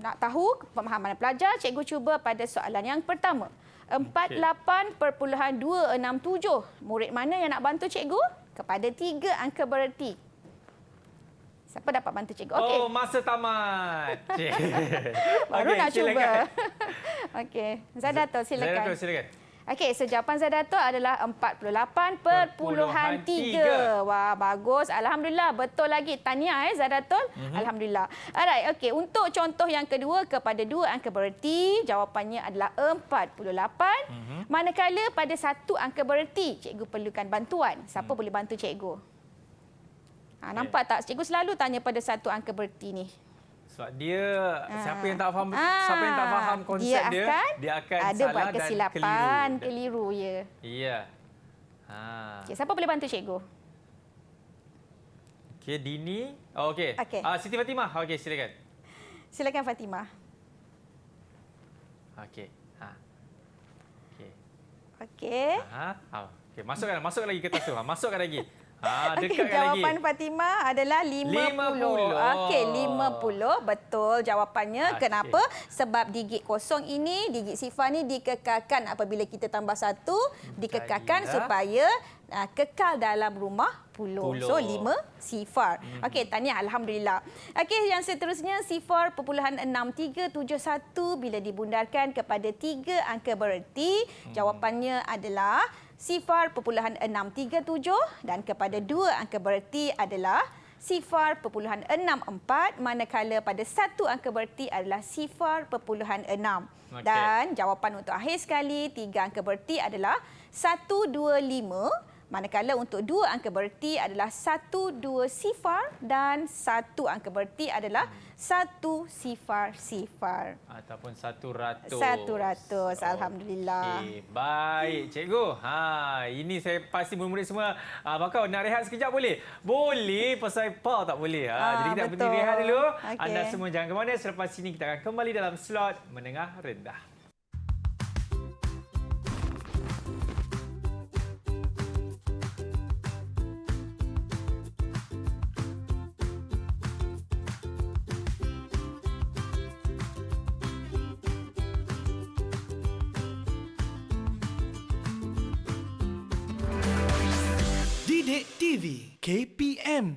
nak tahu pemahaman pelajar, cikgu cuba pada soalan yang pertama. 48.267. Murid mana yang nak bantu cikgu? Kepada 3 angka bererti. Siapa dapat bantu cikgu? Okey. Oh, masa tamat. Baru nak cuba. Okey. Zadatul, silakan. Silakan. Okey, so jawapan Zadatul adalah 48.3. Wah, bagus. Alhamdulillah, betul lagi. Tahniah Zadatul. Alhamdulillah. Alright, okey. Untuk contoh yang kedua kepada 2 angka bererti, jawapannya adalah 48. Manakala pada 1 angka bererti, cikgu perlukan bantuan. Siapa boleh bantu cikgu? Nampak tak? Cikgu selalu tanya pada 1 angka bererti ni. Sebab dia siapa yang tak faham konsep dia akan ada salah buat kesilapan, dan keliru ya. Ya. Okay, siapa boleh bantu cikgu? Okey, Dini. Oh, okey. Siti Fatimah. Okey, silakan. Silakan Fatimah. Okey. Okey. Okey. Okey, masukkan lagi kertas tu. Masukkan lagi. Dekatkan jawapan lagi. Fatimah adalah 50. 50. Okey, 50. Betul jawapannya. Okey. Kenapa? Sebab digit kosong ini, digit sifar ni dikekalkan apabila kita tambah 1, dikekalkan supaya kekal dalam rumah puluh. So 5 sifar. Okey, tahniah, alhamdulillah. Okey, yang seterusnya sifar perpuluhan 6371 bila dibundarkan kepada 3 angka bererti, jawapannya adalah sifar perpuluhan 637 dan kepada 2 angka bererti adalah sifar perpuluhan 64, manakala pada 1 angka bererti adalah sifar perpuluhan 6. Dan jawapan untuk akhir sekali 3 angka bererti adalah 125, manakala untuk 2 angka bererti adalah 12 sifar dan 1 angka bererti adalah 1 sifar. Ataupun 100. 100. Alhamdulillah. Okey, baik cikgu. Ini saya pasti murid-murid semua bakal nak rehat sekejap boleh? Boleh, pasal power tak boleh. Jadi kita pergi rehat dulu. Okay. Anda semua jangan ke mana, selepas ini kita akan kembali dalam slot menengah rendah. Didik TV KPM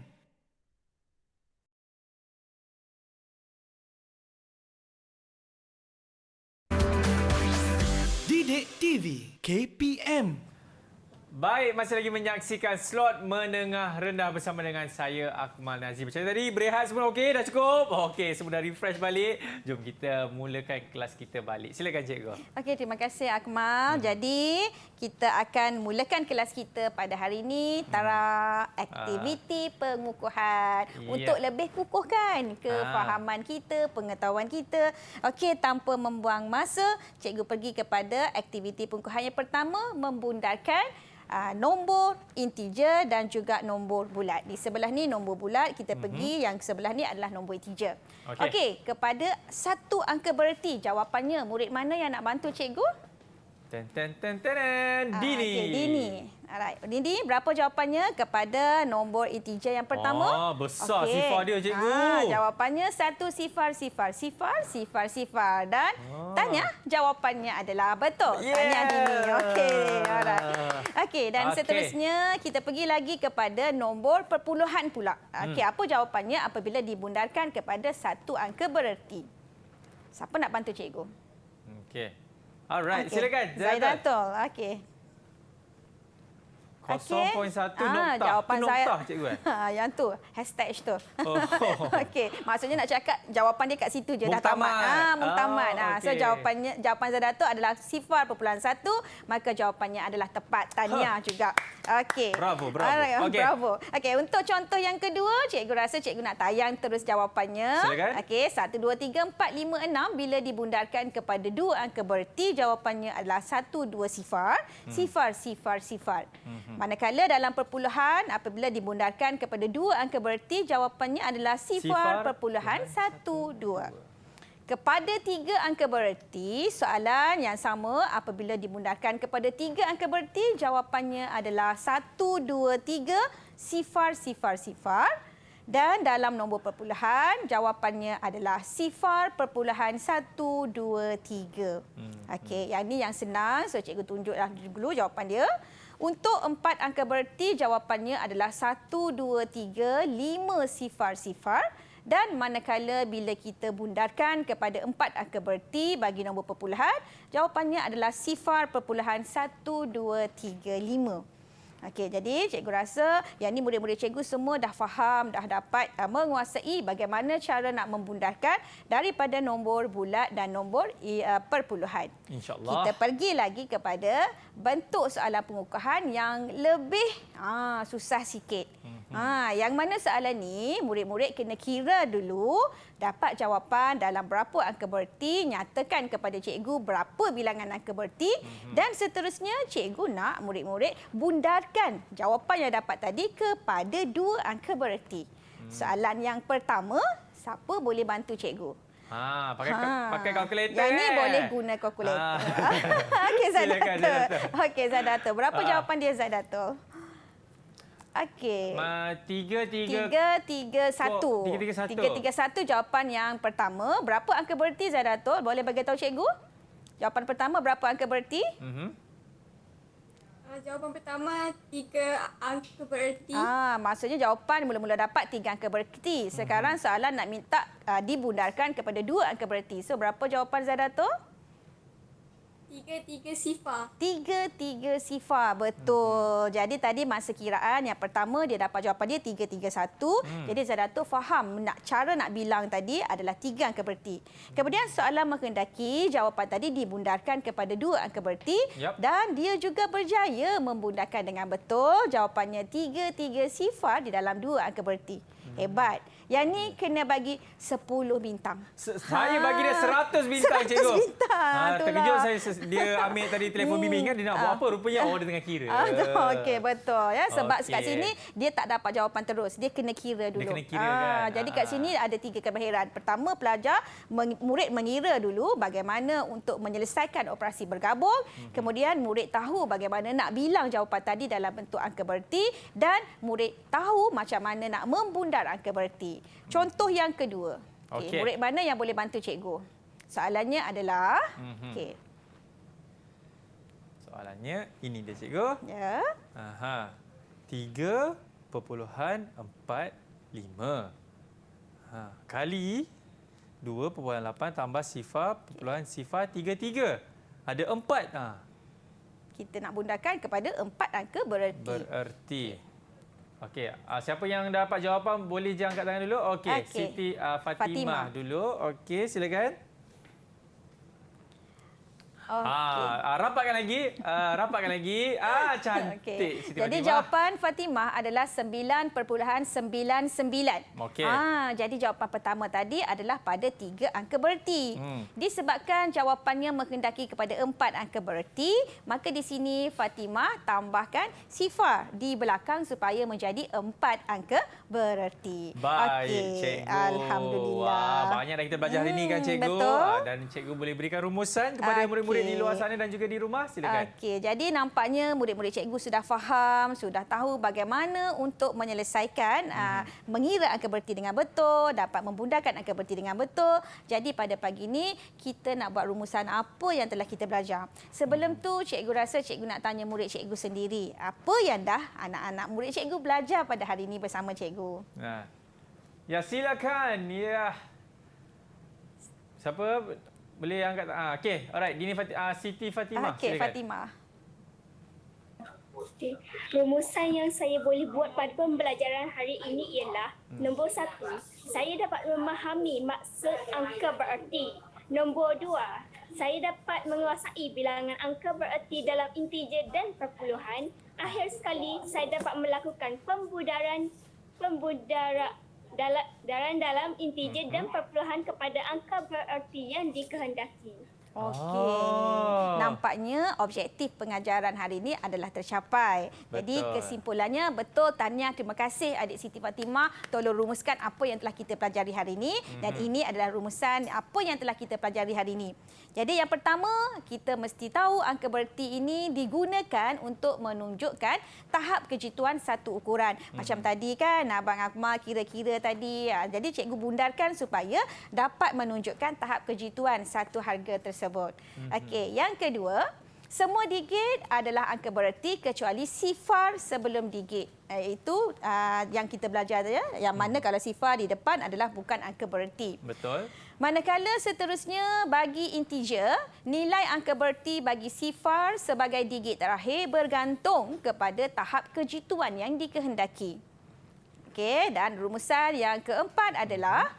Didik TV KPM. Baik, masih lagi menyaksikan slot menengah rendah bersama dengan saya, Akmal Nazim. Macam tadi, berehat semua okey? Dah cukup? Okey, semua dah refresh balik. Jom kita mulakan kelas kita balik. Silakan cikgu. Okey, terima kasih Akmal. Jadi, kita akan mulakan kelas kita pada hari ini, Tara aktiviti pengukuhan. Untuk lebih kukuhkan kefahaman kita, pengetahuan kita. Okey, tanpa membuang masa, cikgu pergi kepada aktiviti pengukuhan yang pertama, membundarkan nombor integer dan juga nombor bulat. Di sebelah ni nombor bulat, kita pergi yang sebelah ni adalah nombor integer. Okey, kepada satu angka bererti, jawapannya murid mana yang nak bantu cikgu? Dini. Okey, Dini. Alright. Dini, berapa jawapannya kepada nombor integer yang pertama? Besar sifar dia, cikgu. Jawapannya 1 sifar sifar sifar sifar sifar dan tanya jawapannya adalah betul. Tanya Dini. Okey, alright. Okey, dan seterusnya kita pergi lagi kepada nombor perpuluhan pula. Okey, apa jawapannya apabila dibundarkan kepada satu angka bererti? Siapa nak bantu cikgu? Okey. Alright, silakan. Zaidatul. Okey. 0.1 noktah. Jawapan itu saya. Noktah, cikgu Yang tu, hashtag tu. Oh. Okey, maksudnya nak cakap jawapan dia kat situ je dah tamat. Muktamad. So jawapan Zaidatul adalah 0.1, maka jawapannya adalah tepat. Tahniah juga. Okey. Bravo. Alright, bravo. Okey, untuk contoh yang kedua, cikgu rasa cikgu nak tayang terus jawapannya. Silakan. Okey, 1 2 3 4 5 6 bila dibundarkan kepada dua angka bererti, jawapannya adalah 1 2 sifar, sifar sifar sifar. Manakala dalam perpuluhan apabila dibundarkan kepada dua angka bererti, jawapannya adalah sifar perpuluhan 1 2. Kepada tiga angka bererti, soalan yang sama apabila dibundarkan kepada tiga angka bererti, jawapannya adalah 1 2 3 sifar sifar sifar. Dan dalam nombor perpuluhan, jawapannya adalah sifar perpuluhan 1 2 3. Okey, yang ni yang senang. So cikgu tunjuklah dulu jawapan dia. Untuk 4 angka bererti, jawapannya adalah 1 2 3 5 sifar sifar. Dan manakala bila kita bundarkan kepada 4 angka bererti bagi nombor perpuluhan, jawapannya adalah sifar perpuluhan 1 2 3 5. Okey, jadi cikgu rasa yang ni murid-murid cikgu semua dah faham, dah dapat menguasai bagaimana cara nak membundarkan daripada nombor bulat dan nombor perpuluhan. InsyaAllah. Kita pergi lagi kepada bentuk soalan pengukuhan yang lebih susah sikit. Yang mana soalan ni murid-murid kena kira dulu dapat jawapan dalam berapa angka bererti, nyatakan kepada cikgu berapa bilangan angka bererti dan seterusnya cikgu nak murid-murid bundarkan jawapan yang dapat tadi kepada dua angka bererti. Soalan yang pertama, siapa boleh bantu cikgu? Pakai kalkulator. Yang ni boleh guna kalkulator. Okey, Zaidatul. Okey, Zaidatul. Berapa jawapan dia, Zaidatul? Okey. 331. 331 jawapan yang pertama. Berapa angka bererti, Zaidatul? Boleh bagi tahu cikgu? Jawapan pertama berapa angka bererti? Jawapan pertama 3 angka bererti. Maksudnya jawapan mula-mula dapat 3 angka bererti. Sekarang soalan nak minta dibundarkan kepada 2 angka bererti. So berapa jawapan Zaidatul? 3 sifar. 3 sifar, betul. Jadi tadi masa kiraan yang pertama dia dapat jawapan dia 331. Jadi Zaidatul faham cara nak bilang tadi adalah 3 angka bererti. Kemudian soalan menghendaki jawapan tadi dibundarkan kepada 2 angka bererti dan dia juga berjaya membundarkan dengan betul. Jawapannya 3 sifar di dalam 2 angka bererti. Hebat. Yang ni kena bagi 10 bintang. Saya bagi dia 100 bintang, cikgu. 100 bintang. Terkejut saya dia ambil tadi telefon bimbingan, dia nak buat apa? Rupanya dia tengah kira. Okey, betul. Ya. Sebab kat sini dia tak dapat jawapan terus. Dia kena kira dulu. Dia kena kira kan. Jadi kat sini ada 3 kemahiran. Pertama, pelajar, murid mengira dulu bagaimana untuk menyelesaikan operasi bergabung. Kemudian murid tahu bagaimana nak bilang jawapan tadi dalam bentuk angka bererti. Dan murid tahu macam mana nak membundar angka bererti. Contoh yang kedua. Okey, murid mana yang boleh bantu cikgu? Soalannya adalah... Okey. Soalannya ini dia, cikgu. Ya. 3.45 kali 2.8 tambah sifar perpuluhan sifar 33. Ada 4. Kita nak bundarkan kepada 4 angka bererti. Bererti. Okey, siapa yang dapat jawapan boleh je angkat tangan dulu. Okey, Siti Fatimah dulu. Okey, silakan. Rapatkan lagi. Cantik Siti Jadi Fatimah. jawapan Fatimah adalah 9.99. Okey. Jadi jawapan pertama tadi adalah pada 3 angka bererti. Disebabkan jawapannya menghendaki kepada 4 angka bererti, maka di sini Fatimah tambahkan sifar di belakang supaya menjadi 4 angka bererti. Baik, Cikgu. Alhamdulillah. Wah, banyak dah kita belajar hari ini kan, Cikgu. Betul. Dan Cikgu boleh berikan rumusan kepada murid-murid di luar sana dan juga di rumah. Silakan. Okey, jadi nampaknya murid-murid cikgu sudah faham, sudah tahu bagaimana untuk menyelesaikan mengira angka bererti dengan betul, dapat membundarkan angka bererti dengan betul. Jadi pada pagi ini kita nak buat rumusan apa yang telah kita belajar. Sebelum tu cikgu rasa cikgu nak tanya murid cikgu sendiri, apa yang dah anak-anak murid cikgu belajar pada hari ini bersama cikgu? Ya, silakan. Ya. Siapa boleh angkat? Okey, alright. Dini Siti Fatimah. Okey, silakan. Fatimah. Okay. Rumusan yang saya boleh buat pada pembelajaran hari ini ialah nombor 1, saya dapat memahami maksud angka bererti. Nombor 2, saya dapat menguasai bilangan angka bererti dalam integer dan perpuluhan. Akhir sekali, saya dapat melakukan pembudaran dalam integer dan perpuluhan kepada angka bererti yang dikehendaki. Okey. Nampaknya objektif pengajaran hari ini adalah tercapai. Jadi kesimpulannya betul, tahniah, terima kasih adik Siti Fatimah tolong rumuskan apa yang telah kita pelajari hari ini dan ini adalah rumusan apa yang telah kita pelajari hari ini. Jadi yang pertama, kita mesti tahu angka bererti ini digunakan untuk menunjukkan tahap kejituan satu ukuran. Macam tadi kan Abang Akmal kira-kira tadi. Jadi cikgu bundarkan supaya dapat menunjukkan tahap kejituan satu harga tersebut. Okey, yang kedua, semua digit adalah angka bererti kecuali sifar sebelum digit. Itu yang kita belajar ya, yang mana kalau sifar di depan adalah bukan angka bererti. Betul. Manakala seterusnya bagi integer, nilai angka bererti bagi sifar sebagai digit terakhir bergantung kepada tahap kejituan yang dikehendaki. Okey, dan rumusan yang keempat adalah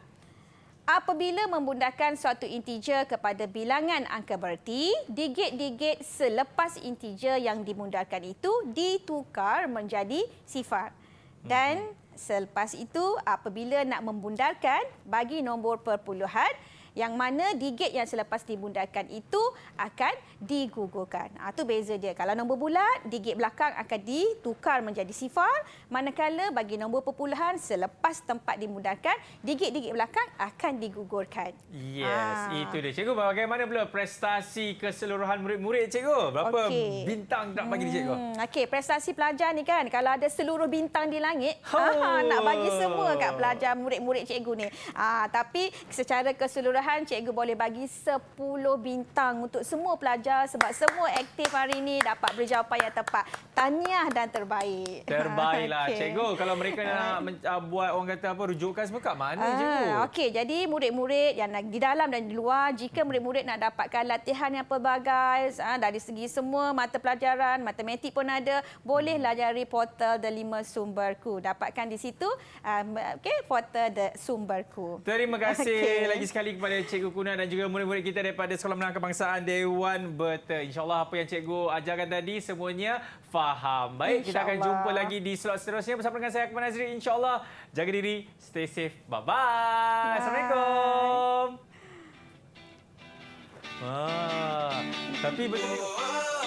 apabila membundarkan suatu integer kepada bilangan angka bererti, digit-digit selepas integer yang dibundarkan itu ditukar menjadi sifar. Dan selepas itu, apabila nak membundarkan bagi nombor perpuluhan, yang mana digit yang selepas dibundarkan itu akan digugurkan. Itu beza dia. Kalau nombor bulat, digit belakang akan ditukar menjadi sifar. Manakala bagi nombor perpuluhan, selepas tempat dibundarkan, digit-digit belakang akan digugurkan. Yes, itu dia. Cikgu, bagaimana pula prestasi keseluruhan murid-murid, Cikgu? Berapa bintang nak bagi Cikgu? Okey, prestasi pelajar ni kan, kalau ada seluruh bintang di langit, nak bagi semua kat pelajar murid-murid cikgu ni. Tapi secara keseluruhan, cikgu boleh bagi 10 bintang untuk semua pelajar sebab semua aktif hari ini dapat berjawapan yang tepat. Tahniah dan terbaik. Terbaiklah, Cikgu. Kalau mereka nak buat orang kata apa, rujukan semua kat mana, Cikgu? Okey, jadi murid-murid yang di dalam dan di luar, jika murid-murid nak dapatkan latihan yang pelbagai dari segi semua mata pelajaran, matematik pun ada, boleh layari portal The 5 Sumberku. Dapatkan di situ, portal The Sumberku. Terima kasih lagi sekali kepada Cikgu Kuna dan juga murid-murid kita daripada Sekolah Menengah Kebangsaan Dewan Berta. InsyaAllah apa yang Cikgu ajarkan tadi semuanya faham. Baik, kita akan jumpa lagi di slot seterusnya bersama dengan saya, Akmal Nazri. InsyaAllah, jaga diri, stay safe. Bye-bye. Assalamualaikum. Tapi betul.